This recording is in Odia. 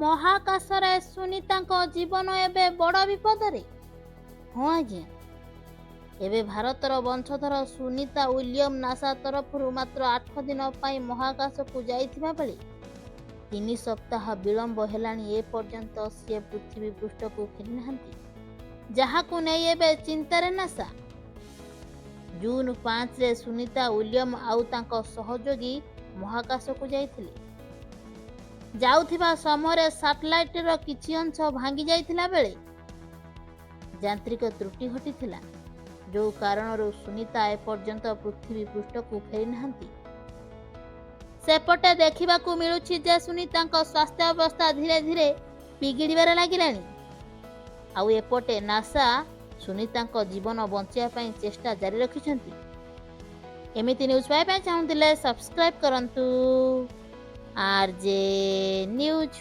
ମହାକାଶରେ ସୁନିତାଙ୍କ ଜୀବନ ଏବେ ବଡ଼ ବିପଦରେ। ହଁ ଆଜ୍ଞା, ଏବେ ଭାରତର ବଂଶଧର ସୁନିତା ୱିଲିୟମ ନାସା ତରଫରୁ ମାତ୍ର 8 ଦିନ ପାଇଁ ମହାକାଶକୁ ଯାଇଥିବା ବେଳେ 3 ସପ୍ତାହ ବିଳମ୍ବ ହେଲାଣି ଏ ପର୍ଯ୍ୟନ୍ତ ସିଏ ପୃଥିବୀ ପୃଷ୍ଠକୁ ଫେରିନାହାନ୍ତି, ଯାହାକୁ ନେଇ ଏବେ ଚିନ୍ତାରେ ନାସା। ଜୁନ 5ରେ ସୁନିତା ୱିଲିୟମ ଆଉ ତାଙ୍କ ସହଯୋଗୀ ମହାକାଶକୁ ଯାଇଥିଲେ। ଯାଉଥିବା ସମୟରେ ସାଟେଲାଇଟର କିଛି ଅଂଶ ଭାଙ୍ଗି ଯାଇଥିଲା ବେଳେ ଯାନ୍ତ୍ରିକ ତ୍ରୁଟି ଘଟିଥିଲା, ଯୋଉ କାରଣରୁ ସୁନିତା ଏପର୍ଯ୍ୟନ୍ତ ପୃଥିବୀ ପୃଷ୍ଠକୁ ଫେରିନାହାନ୍ତି। ସେପଟେ ଦେଖିବାକୁ ମିଳୁଛି ଯେ ସୁନିତାଙ୍କ ସ୍ୱାସ୍ଥ୍ୟାବସ୍ଥା ଧୀରେ ଧୀରେ ବିଗିଡ଼ିବାରେ ଲାଗିଲାଣି। ଆଉ ଏପଟେ ନାସା ସୁନିତାଙ୍କ ଜୀବନ ବଞ୍ଚାଇବା ପାଇଁ ଚେଷ୍ଟା ଜାରି ରଖିଛନ୍ତି। ଏମିତି ନ୍ୟୁଜ୍ ପାଇବା ପାଇଁ ଚାହୁଁଥିଲେ ସବସ୍କ୍ରାଇବ୍ କରନ୍ତୁ RJ ନ୍ୟୁଜ୍।